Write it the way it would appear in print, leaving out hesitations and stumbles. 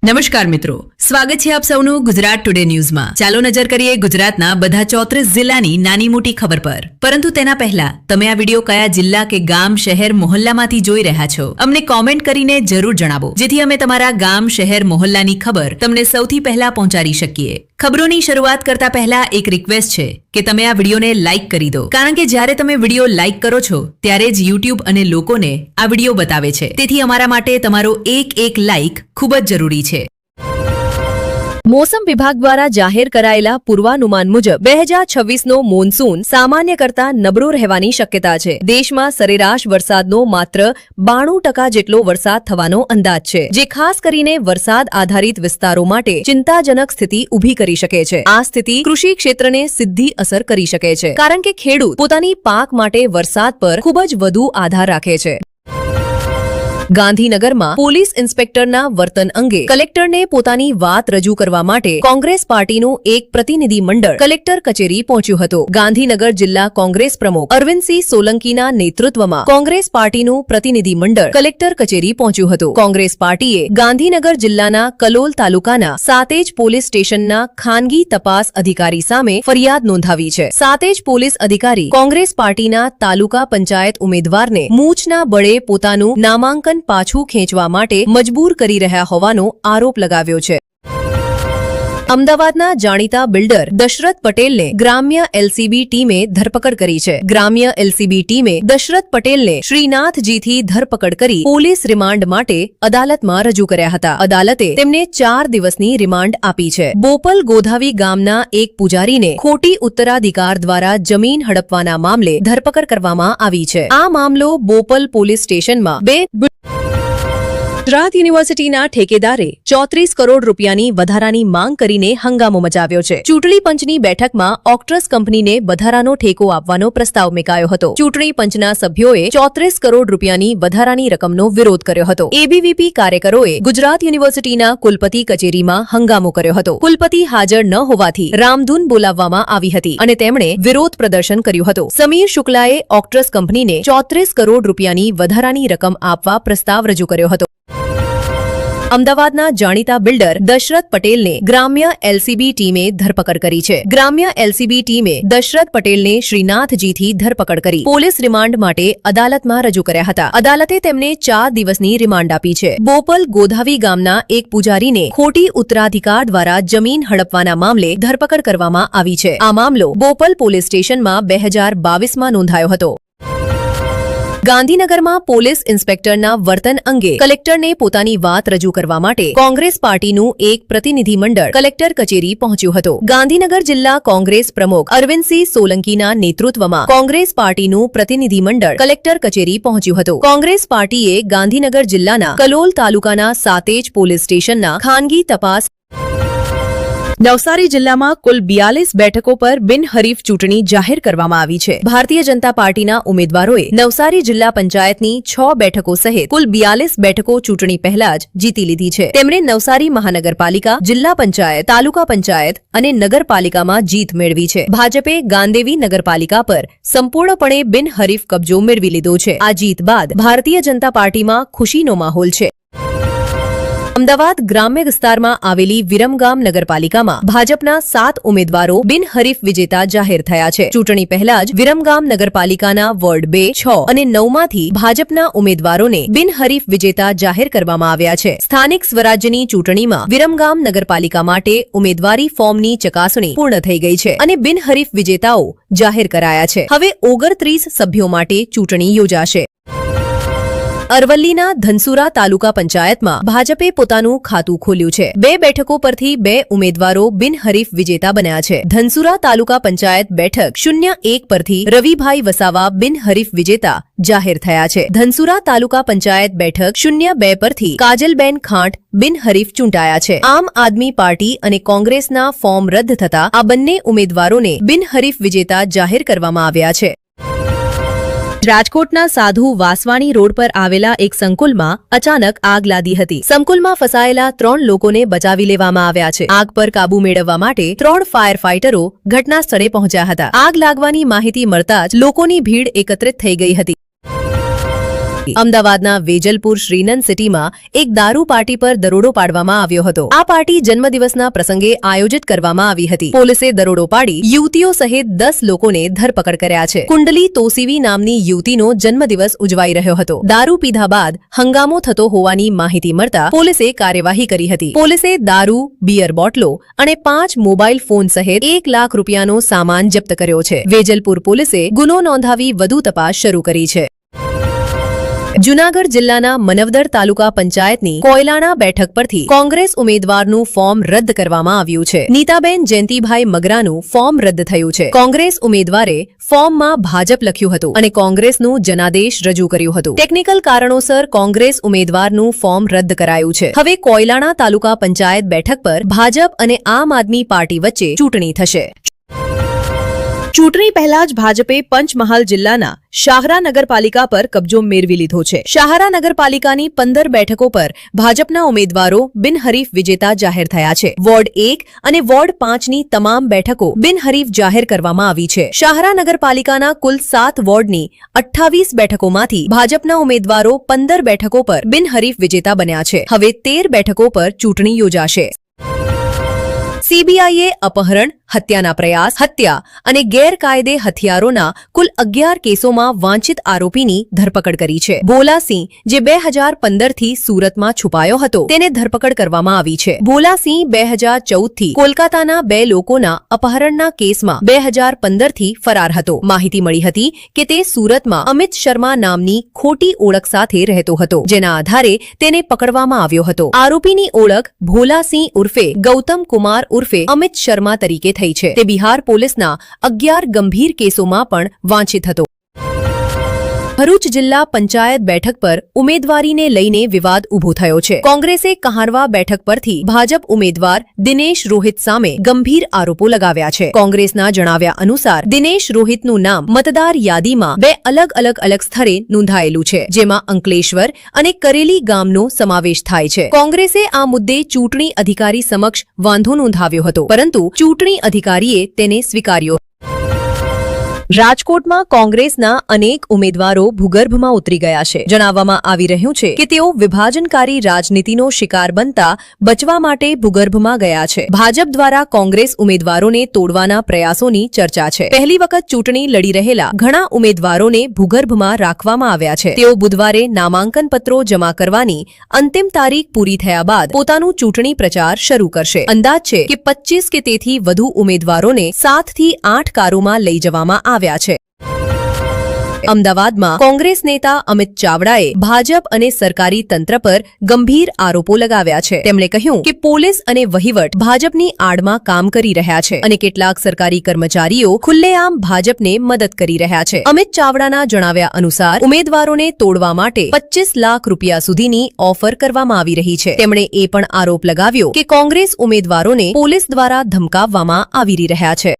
નમસ્કાર મિત્રો, સ્વાગત છે આપ સૌનું ગુજરાત ટુડે ન્યૂઝમાં। ચાલો નજર કરીએ ગુજરાતના બધા 34 જિલ્લાની નાની મોટી ખબર પર। પરંતુ તેના પહેલા તમે આ વિડીયો કયા જિલ્લા કે ગામ, શહેર, મોહલ્લામાંથી જોઈ રહ્યા છો અમને કોમેન્ટ કરીને જરૂર જણાવો, જેથી અમે તમારા ગામ, શહેર, મોહલ્લાની ખબર તમને સૌથી પહેલા પહોંચાડી શકીએ। ખબરોની શરૂઆત કરતા પહેલા એક રિક્વેસ્ટ છે કે તમે આ વિડીયોને લાઇક કરી દો, કારણ કે જ્યારે તમે વિડીયો લાઇક કરો છો ત્યારે જ યુટ્યુબ અને લોકોને આ વિડીયો બતાવે છે। તેથી અમારા માટે તમારો એક લાઇક ખૂબ જ જરૂરી છે। મોસમ વિભાગ દ્વારા જાહેર કરાયેલા પૂર્વાનુમાન મુજબ 2026નો મોન્સૂન સામાન્ય કરતા નબળો રહેવાની શક્યતા છે। દેશમાં સરેરાશ વરસાદનો માત્ર 92% જેટલો વરસાદ થવાનો અંદાજ છે, જે ખાસ કરીને વરસાદ આધારિત વિસ્તારો માટે ચિંતાજનક સ્થિતિ ઊભી કરી શકે છે। આ સ્થિતિ કૃષિ ક્ષેત્રને સીધી અસર કરી શકે છે, કારણ કે ખેડૂત પોતાની પાક માટે વરસાદ પર ખૂબ જ વધુ આધાર રાખે છે। ગાંધીનગરમાં પોલીસ ઇન્સ્પેક્ટરના વર્તન અંગે કલેક્ટરને પોતાની વાત રજૂ કરવા માટે કોંગ્રેસ પાર્ટીનું એક પ્રતિનિધિ મંડળ કલેક્ટર કચેરી પહોંચ્યું હતું। ગાંધીનગર જિલ્લા કોંગ્રેસ પ્રમુખ અરવિંદસિંહ સોલંકીના નેતૃત્વમાં કોંગ્રેસ પાર્ટીનું પ્રતિનિધિ મંડળ કલેક્ટર કચેરી પહોંચ્યું હતું। કોંગ્રેસ પાર્ટીએ ગાંધીનગર જિલ્લાના કલોલ તાલુકાના સાતેજ પોલીસ સ્ટેશનના ખાનગી તપાસ અધિકારી સામે ફરિયાદ નોંધાવી છે। સાતેજ પોલીસ અધિકારી કોંગ્રેસ પાર્ટીના તાલુકા પંચાયત ઉમેદવારને મૂછના બળે પોતાનું નામાંકન પાછું ખેંચવા માટે મજબૂર કરી રહ્યા હોવાનો આરોપ લગાવ્યો છે। અમદાવાદના જાણીતા બિલ્ડર દશરથ પટેલને ગ્રામ્ય એલસીબી ટીમે ધરપકડ કરી છે। ગ્રામ્ય એલસીબી ટીમે દશરથ પટેલને શ્રીનાથજીથી ધરપકડ કરી પોલીસ રિમાન્ડ માટે અદાલતમાં રજૂ કર્યા હતા। અદાલતે તેમને 4 દિવસની રિમાન્ડ આપી છે। બોપલ ગોધાવી ગામના એક પૂજારીને ખોટી ઉત્તરાધિકાર દ્વારા જમીન હડપવાના મામલે ધરપકડ કરવામાં આવી છે। આ મામલો બોપલ પોલીસ સ્ટેશનમાં ગુજરાત યુનિવર્સિટીના ઠેકેદારે 34 કરોડ રૂપિયાની વધારાની માંગ કરીને હંગામો મચાવ્યો છે। ચૂંટણી પંચની બેઠકમાં ઓક્ટ્રસ કંપનીને વધારાનો ઠેકો આપવાનો પ્રસ્તાવ મુકાયો હતો। ચૂંટણી પંચના સભ્યોએ 34 કરોડ રૂપિયાની વધારાની રકમનો વિરોધ કર્યો હતો। એબીવીપી કાર્યકરોએ ગુજરાત યુનિવર્સિટીના કુલપતિ કચેરીમાં હંગામો કર્યો હતો। કુલપતિ હાજર ન હોવાથી રામધૂન બોલાવવામાં આવી હતી અને તેમણે વિરોધ પ્રદર્શન કર્યું હતું। સમીર શુક્લાએ ઓક્ટ્રસ કંપનીને 34 કરોડ રૂપિયાની વધારાની રકમ આપવા પ્રસ્તાવ રજૂ કર્યો હતો। અમદાવાદના જાણીતા બિલ્ડર દશરથ પટેલને ગ્રામ્ય એલસીબી ટીમે ધરપકડ કરી છે। ગ્રામ્ય એલસીબી ટીમે દશરથ પટેલને શ્રીનાથજીથી ધરપકડ કરી પોલીસ રિમાન્ડ માટે અદાલતમાં રજૂ કર્યા હતા। અદાલતે તેમને 4 દિવસની રિમાન્ડ આપી છે। બોપલ ગોધાવી ગામના એક પૂજારીને ખોટી ઉત્તરાધિકાર દ્વારા જમીન હડપવાના મામલે ધરપકડ કરવામાં આવી છે। આ મામલો બોપલ પોલીસ સ્ટેશનમાં 2022માં નોંધાયો હતો। ગાંધીનગરમાં પોલીસ ઇન્સ્પેક્ટરના વર્તન અંગે કલેક્ટરને પોતાની વાત રજૂ કરવા માટે કોંગ્રેસ પાર્ટીનું એક પ્રતિનિધિ મંડળ કલેક્ટર કચેરી પહોંચ્યું હતું। ગાંધીનગર જિલ્લા કોંગ્રેસ પ્રમુખ અરવિંદસિંહ સોલંકીના નેતૃત્વમાં કોંગ્રેસ પાર્ટીનું પ્રતિનિધિ મંડળ કલેક્ટર કચેરી પહોંચ્યું હતું। કોંગ્રેસ પાર્ટીએ ગાંધીનગર જિલ્લાના કલોલ તાલુકાના સાતેજ પોલીસ સ્ટેશનના ખાનગી તપાસ નવસારી જિલ્લામાં કુલ 42 બેઠકો પર બિનહરીફ ચૂંટણી જાહેર કરવામાં આવી છે। ભારતીય જનતા પાર્ટીના ઉમેદવારોએ નવસારી જિલ્લા પંચાયતની 6 બેઠકો સહિત કુલ 42 બેઠકો ચૂંટણી પહેલા જ જીતી લીધી છે। તેમણે નવસારી મહાનગરપાલિકા, જિલ્લા પંચાયત, તાલુકા પંચાયત અને નગરપાલિકામાં જીત મેળવી છે। ભાજપે ગાંદેવી નગરપાલિકા પર સંપૂર્ણપણે બિનહરીફ કબજો મેળવી લીધો છે। આ જીત બાદ ભારતીય જનતા પાર્ટીમાં ખુશીનો માહોલ છે। અમદાવાદ ગ્રામ્ય વિસ્તારમાં આવેલી વિરમગામ નગરપાલિકામાં ભાજપના 7 ઉમેદવારો બિનહરીફ વિજેતા જાહેર થયા છે। ચૂંટણી પહેલા જ વિરમગામ નગરપાલિકાના વોર્ડ 2, 6 અને 9માંથી ભાજપના ઉમેદવારોને બિનહરીફ વિજેતા જાહેર કરવામાં આવ્યા છે। સ્થાનિક સ્વરાજ્યની ચૂંટણીમાં વિરમગામ નગરપાલિકા માટે ઉમેદવારી ફોર્મની ચકાસણી પૂર્ણ થઈ ગઈ છે અને બિનહરીફ વિજેતાઓ જાહેર કરાયા છે। હવે 29 સભ્યો માટે ચૂંટણી યોજાશે। અરવલ્લીના ધનસુરા તાલુકા પંચાયતમાં ભાજપે પોતાનું ખાતું ખોલ્યું છે। 2 બેઠકો પરથી 2 ઉમેદવારો બિનહરીફ વિજેતા બન્યા છે। ધનસુરા તાલુકા પંચાયત બેઠક 01 પરથી રવિભાઈ વસાવા બિનહરીફ વિજેતા જાહેર થયા છે। ધનસુરા તાલુકા પંચાયત બેઠક 02 પરથી કાજલબેન ખાંટ બિનહરીફ ચૂંટાયા છે। આમ આદમી પાર્ટી અને કોંગ્રેસના ફોર્મ રદ થતા આ બંને ઉમેદવારોને બિનહરીફ વિજેતા જાહેર કરવામાં આવ્યા છે। રાજકોટના સાધુ વાસવાણી રોડ પર આવેલા એક સંકુલમાં અચાનક આગ લાગી હતી। સંકુલમાં ફસાયેલા 3 લોકોને બચાવી લેવામાં આવ્યા છે। આગ પર કાબુ મેળવવા માટે 3 ફાયર ફાઇટરો ઘટના સ્થળે પહોંચ્યા હતા। આગ લાગવાની માહિતી મળતા જ લોકોની ભીડ એકત્રિત થઈ ગઈ હતી। અમદાવાદના વેજલપુર શ્રીનંદ સિટીમાં એક દારૂ પાર્ટી પર દરોડો પાડવામાં આવ્યો હતો. આ પાર્ટી જન્મદિવસના પ્રસંગે આયોજિત કરવામાં આવી હતી. પોલીસે દરોડો પાડી યુવતીઓ સહિત 10 લોકોને ધરપકડ કર્યા છે. કુંડલી તોસીવી નામની યુવતીનો જન્મદિવસ ઉજવાઈ રહ્યો હતો. દારૂ પીધા બાદ હંગામો થતો હોવાની માહિતી મળતા પોલીસે કાર્યવાહી કરી હતી. પોલીસે દારૂ, બિયર બોટલો અને 5 મોબાઈલ ફોન સહિત 1 લાખ રૂપિયાનો સામાન જપ્ત કર્યો છે. વેજલપુર પોલીસે ગુનો નોંધાવી વધુ તપાસ શરૂ કરી છે. જૂનાગઢ જિલ્લાના મનવદર તાલુકા પંચાયતની કોયલાણા બેઠક પરથી કોંગ્રેસ ઉમેદવારનું ફોર્મ રદ કરવામાં આવ્યું છે. નીતાબેન જયંતિભાઈ મગરાનું ફોર્મ રદ થયું છે. કોંગ્રેસ ઉમેદવારે ફોર્મમાં ભાજપ લખ્યું હતું અને કોંગ્રેસનું જનાદેશ રજૂ કર્યું હતું. ટેકનિકલ કારણોસર કોંગ્રેસ ઉમેદવારનું ફોર્મ રદ કરાયું છે. હવે કોયલાણા તાલુકા પંચાયત બેઠક પર ભાજપ અને આમ આદમી પાર્ટી વચ્ચે ચૂંટણી થશે. ચૂંટણી પહેલા જ ભાજપે પંચમહાલ જિલ્લાના શાહરા નગરપાલિકા પર કબજો મેળવી લીધો છે. શાહરા નગરપાલિકાની 15 બેઠકો પર ભાજપના ઉમેદવારો બિનહરીફ વિજેતા જાહેર થયા છે. વોર્ડ 1 અને વોર્ડ 5ની તમામ બેઠકો બિનહરીફ જાહેર કરવામાં આવી છે. શાહરા નગરપાલિકાના કુલ 7 વોર્ડની 28 બેઠકોમાંથી ભાજપના ઉમેદવારો 15 બેઠકો પર બિનહરીફ વિજેતા બન્યા છે. હવે 13 બેઠકો પર ચૂંટણી યોજાશે. સીબીઆઈએ અપહરણ, હત્યાના પ્રયાસ, હત્યા અને ગેરકાયદે હથિયારોના કુલ 11 કેસોમાં વાંછિત આરોપીની ધરપકડ કરી છે. ભોલાસિંહ, જે 2015થી સુરતમાં છુપાયો હતો, તેને ધરપકડ કરવામાં આવી છે. ભોલાસિંહ 2014થી કોલકાતાના 2 લોકોના અપહરણના કેસમાં 2015થી ફરાર હતો. માહિતી મળી હતી કે તે સુરતમાં અમિત શર્મા નામની ખોટી ઓળખ સાથે રહેતો હતો, જેના આધારે તેને પકડવામાં આવ્યો હતો. આરોપીની ઓળખ ભોલાસિંહ ઉર્ફે ગૌતમ કુમાર ઉર્ફે અમિત શર્મા તરીકે થઈ છે. તે બિહાર પોલીસના 11 ગંભીર કેસોમાં પણ વાંછિત હતો. ભરૂચ જિલ્લા પંચાયત બેઠક પર ઉમેદવારીને લઈને વિવાદ ઉભો થયો છે. કોંગ્રેસે કહારવા બેઠક પરથી ભાજપ ઉમેદવાર દિનેશ રોહિત સામે ગંભીર આરોપો લગાવ્યા છે. કોંગ્રેસના જણાવ્યા અનુસાર દિનેશ રોહિતનું નામ મતદાર યાદીમાં 2 અલગ સ્થળે નોંધાયેલું છે, જેમાં અંકલેશ્વર અને કરેલી ગામનો સમાવેશ થાય છે. કોંગ્રેસે આ મુદ્દે ચૂંટણી અધિકારી સમક્ષ વાંધો નોંધાવ્યો હતો, પરંતુ ચૂંટણી અધિકારીએ તેને સ્વીકાર્યો. રાજકોટમાં કોંગ્રેસના અનેક ઉમેદવારો ભૂગર્ભમાં ઉતરી ગયા છે. જણાવવામાં આવી રહ્યું છે કે તેઓ વિભાજનકારી રાજનીતિનો શિકાર બનતા બચવા માટે ભૂગર્ભમાં ગયા છે. ભાજપ દ્વારા કોંગ્રેસ ઉમેદવારોને તોડવાના પ્રયાસોની ચર્ચા છે. પહેલી વખત ચૂંટણી લડી રહેલા ઘણા ઉમેદવારોને ભૂગર્ભમાં રાખવામાં આવ્યા છે. તેઓ બુધવારે નામાંકન પત્રો જમા કરવાની અંતિમ તારીખ પૂરી થયા બાદ પોતાનું ચૂંટણી પ્રચાર શરૂ કરશે. અંદાજ છે કે 25 કે તેથી વધુ ઉમેદવારોને 7 થી 8 કારોમાં લઈ જવામાં આવ્યા છે. અમદાવાદમાં કોંગ્રેસ નેતા અમિત ચાવડાએ ભાજપ અને સરકારી તંત્ર પર ગંભીર આરોપો લગાવ્યા છે. તેમણે કહ્યું કે પોલીસ અને વહીવટ ભાજપની આડમાં કામ કરી રહ્યા છે અને કેટલાક સરકારી કર્મચારીઓ ખુલ્લેઆમ ભાજપને મદદ કરી રહ્યા છે. અમિત ચાવડાના જણાવ્યા અનુસાર ઉમેદવારોને તોડવા માટે 25 લાખ રૂપિયા સુધીની ઓફર કરવામાં આવી રહી છે. તેમણે એ પણ આરોપ લગાવ્યો કે કોંગ્રેસ ઉમેદવારોને પોલીસ દ્વારા ધમકાવવામાં આવી રહ્યા છે.